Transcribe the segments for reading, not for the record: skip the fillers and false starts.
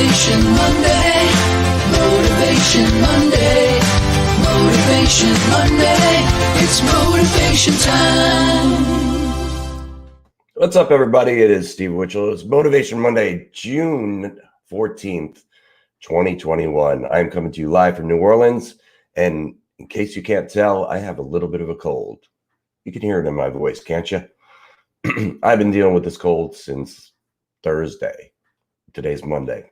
Motivation Monday. Motivation Monday. Motivation Monday. It's motivation time. What's up, everybody? It is Steve Witchell. It's Motivation Monday, June 14th, 2021. I'm coming to you live from New Orleans. And in case you can't tell, I have a little bit of a cold. You can hear it in my voice, can't you? I've been dealing with this cold since Thursday. Today's Monday.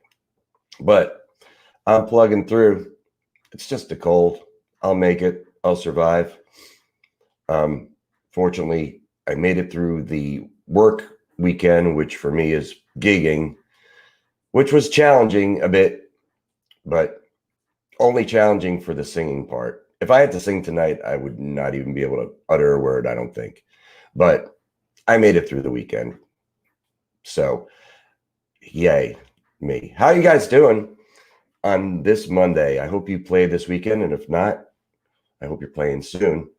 But I'm plugging through. It's just a cold. I'll make it. I'll survive. Fortunately, I made it through the work weekend, which for me is gigging, which was challenging a bit, but only challenging for the singing part. If I had to sing tonight, I would not even be able to utter a word, I don't think. But I made it through the weekend. So, yay, me. How you guys doing on this Monday? I hope you played this weekend, and if not, I hope you're playing soon.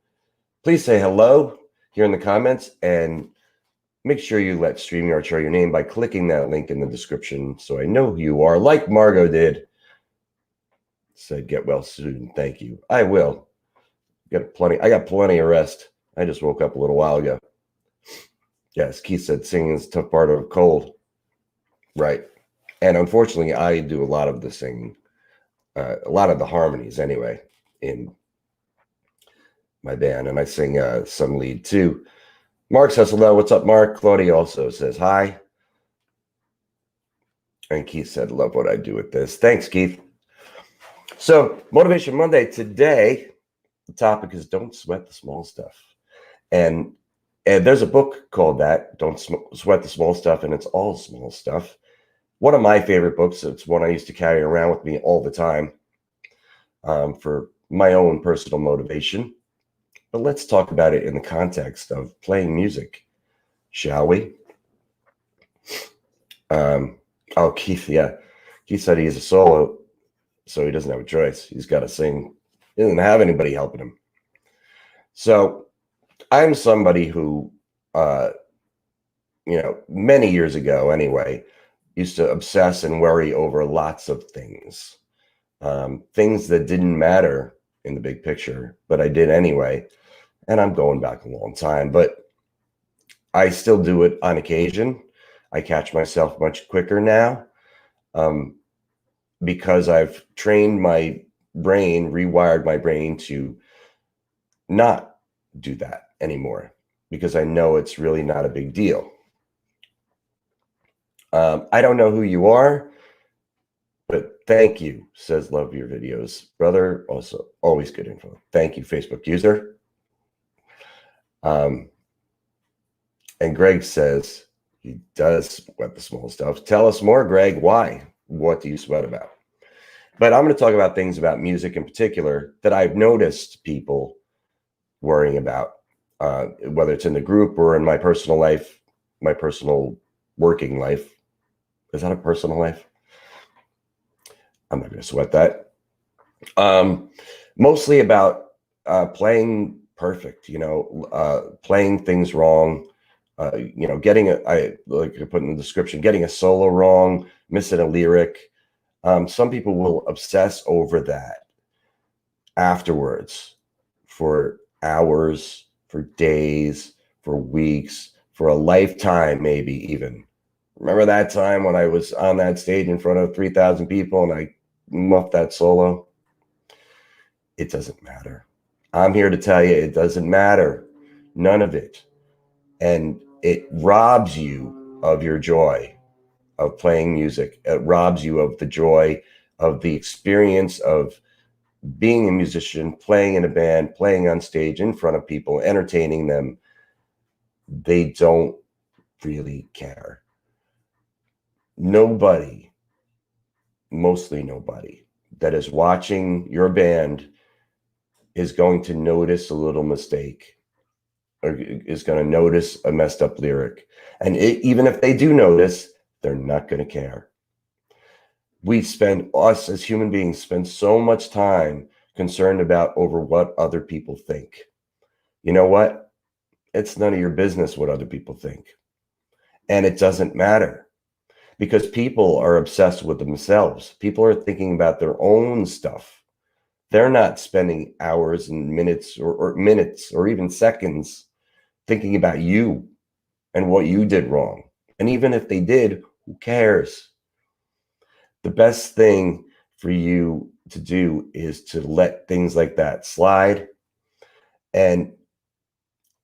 Please say hello here in the comments, and make sure you let StreamYard share your name by clicking that link in the description so I know who you are, like Margot did. Said get well soon. Thank you. I will. I got plenty of rest. I just woke up a little while ago. Yes, Keith said singing is a tough part of a cold. Right. And unfortunately, I do a lot of the singing, a lot of the harmonies anyway, in my band. And I sing some lead too. Mark says hello. What's up, Mark? Claudia also says hi. And Keith said, love what I do with this. Thanks, Keith. So, Motivation Monday today, the topic is don't sweat the small stuff. And there's a book called that, Don't Sweat the Small Stuff, and it's all small stuff. One of my favorite books. It's one I used to carry around with me all the time for my own personal motivation. But let's talk about it in the context of playing music, shall we? Oh, Keith, yeah. Keith said he's a solo, so he doesn't have a choice. He's got to sing. He doesn't have anybody helping him. So I'm somebody who, many years ago anyway, used to obsess and worry over lots of things. Things that didn't matter in the big picture, but I did anyway. And I'm going back a long time, but I still do it on occasion. I catch myself much quicker now because I've trained my brain, rewired my brain to not do that anymore because I know it's really not a big deal. I don't know who you are, but thank you, says love your videos. Brother, also always good info. Thank you, Facebook user. And Greg says he does sweat the small stuff. Tell us more, Greg. Why? What do you sweat about? But I'm going to talk about things about music in particular that I've noticed people worrying about, whether it's in the group or in my personal life, my personal working life. Is that a personal life? I'm not going to sweat that. Mostly about playing perfect, playing things wrong, getting like I put in the description, getting a solo wrong, missing a lyric. Some people will obsess over that afterwards for hours, for days, for weeks, for a lifetime, maybe even. Remember that time when I was on that stage in front of 3,000 people and I muffed that solo? It doesn't matter. I'm here to tell you it doesn't matter. None of it. And it robs you of your joy of playing music. It robs you of the joy of the experience of being a musician, playing in a band, playing on stage in front of people, entertaining them. They don't really care. Nobody, mostly nobody, that is watching your band is going to notice a little mistake or is going to notice a messed up lyric. And even if they do notice, they're not going to care. Us as human beings spend so much time concerned about over what other people think. You know what? It's none of your business what other people think. And it doesn't matter. because people are obsessed with themselves. People are thinking about their own stuff. They're not spending hours and minutes or minutes or even seconds thinking about you and what you did wrong. And even if they did, who cares? The best thing for you to do is to let things like that slide. And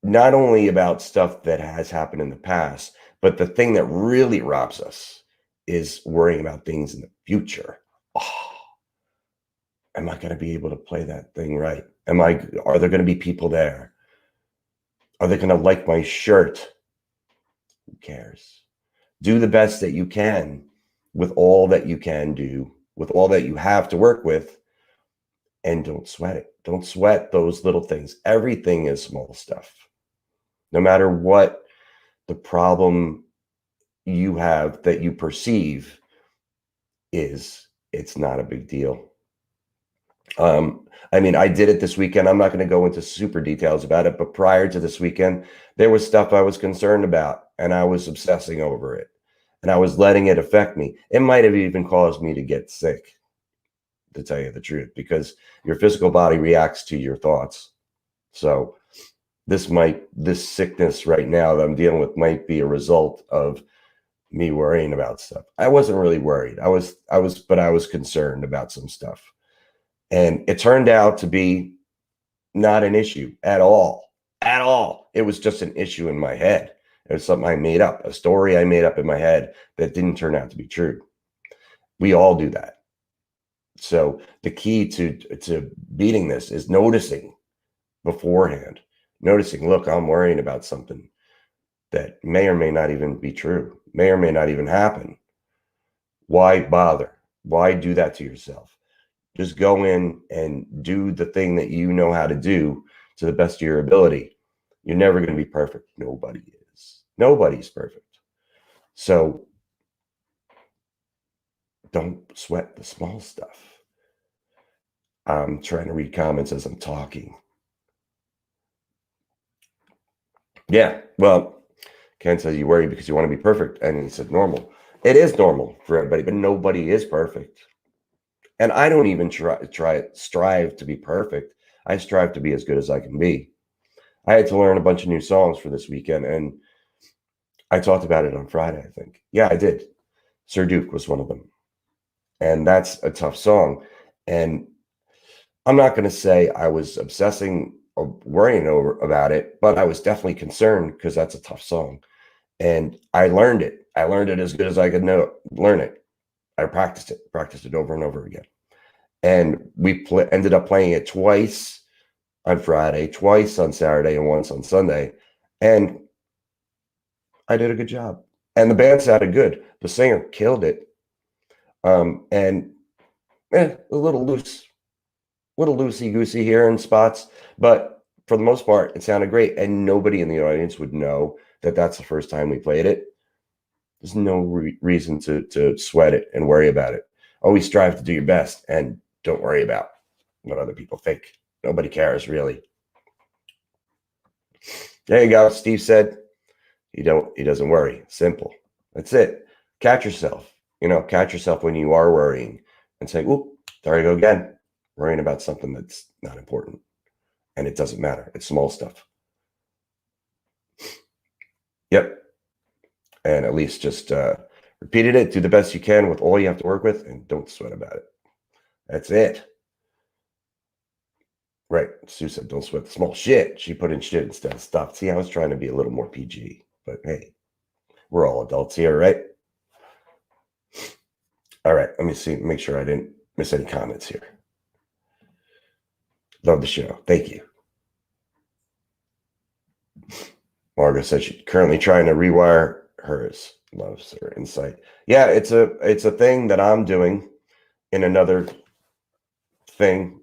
not only about stuff that has happened in the past, but the thing that really robs us is worrying about things in the future. Oh, am I going to be able to play that thing right? Are there going to be people there? Are they going to like my shirt? Who cares? Do the best that you can with all that you can do, with all that you have to work with, and don't sweat it. Don't sweat those little things. Everything is small stuff. No matter what the problem you have that you perceive is, it's not a big deal. I mean, I did it this weekend. I'm not going to go into super details about it, but prior to this weekend, there was stuff I was concerned about and I was obsessing over it and I was letting it affect me. It might have even caused me to get sick, to tell you the truth, because your physical body reacts to your thoughts. So this sickness right now that I'm dealing with might be a result of me worrying about stuff. I wasn't really worried. But I was concerned about some stuff. And it turned out to be not an issue at all. At all. It was just an issue in my head. It was something I made up, a story I made up in my head that didn't turn out to be true. We all do that. So the key to beating this is noticing beforehand. Noticing, look, I'm worrying about something that may or may not even be true, may or may not even happen. Why bother? Why do that to yourself? Just go in and do the thing that you know how to do to the best of your ability. You're never going to be perfect. Nobody is. Nobody's perfect. So don't sweat the small stuff. I'm trying to read comments as I'm talking. Yeah, well, Ken says you worry because you want to be perfect. And he said normal. It is normal for everybody, but nobody is perfect. And I don't even strive to be perfect. I strive to be as good as I can be. I had to learn a bunch of new songs for this weekend, and I talked about it on Friday, I think. Yeah, I did. Sir Duke was one of them. And that's a tough song. And I'm not going to say I was obsessing or worrying about it, but I was definitely concerned because that's a tough song. And I learned it. I learned it as good as I could learn it. I practiced it over and over again. And we ended up playing it twice on Friday, twice on Saturday, and once on Sunday. And I did a good job. And the band sounded good. The singer killed it. And a little loosey-goosey here in spots. But for the most part, it sounded great. And nobody in the audience would know that that's the first time we played it. There's no reason to sweat it and worry about it. Always strive to do your best and don't worry about what other people think. Nobody cares, really. There you go. Steve said he doesn't worry. Simple. That's it. Catch yourself. Catch yourself when you are worrying and say, "Oop, there I go again, worrying about something that's not important." And it doesn't matter. It's small stuff. Yep. And at least just repeated it. Do the best you can with all you have to work with and don't sweat about it. That's it. Right. Sue said, don't sweat the small shit. She put in shit instead of stuff. See, I was trying to be a little more PG, but hey, we're all adults here, right? All right. Let me see. Make sure I didn't miss any comments here. Love the show. Thank you. Margaret said she's currently trying to rewire hers. Loves her insight. Yeah, it's a thing that I'm doing in another thing.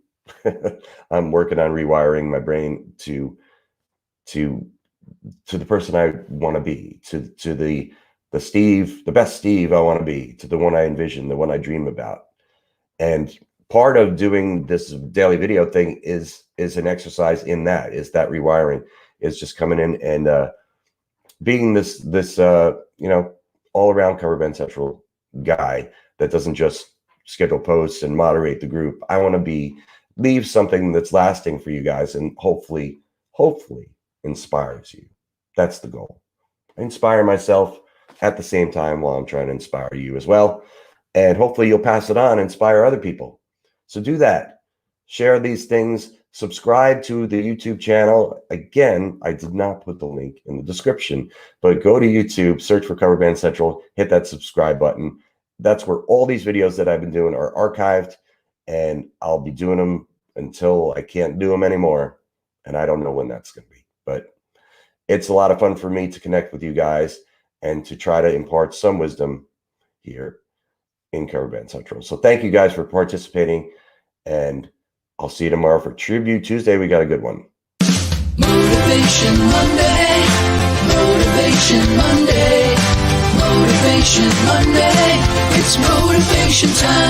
I'm working on rewiring my brain to the person I want to be, to the Steve, the best Steve I want to be, to the one I envision, the one I dream about. And part of doing this daily video thing is an exercise in that, is that rewiring, is just coming in and being this all around Cover Band Central guy that doesn't just schedule posts and moderate the group. I want to leave something that's lasting for you guys and hopefully inspires you. That's the goal. I inspire myself at the same time while I'm trying to inspire you as well. And hopefully you'll pass it on and inspire other people. So do that. Share these things. Subscribe to the YouTube channel. Again, I did not put the link in the description, but go to YouTube, search for Cover Band Central, hit that subscribe button. That's where all these videos that I've been doing are archived, and I'll be doing them until I can't do them anymore. And I don't know when that's going to be, but it's a lot of fun for me to connect with you guys and to try to impart some wisdom here in Cover Band Central. So thank you guys for participating, and I'll see you tomorrow for Tribute Tuesday. We got a good one. Motivation Monday, Motivation Monday, Motivation Monday, it's motivation time.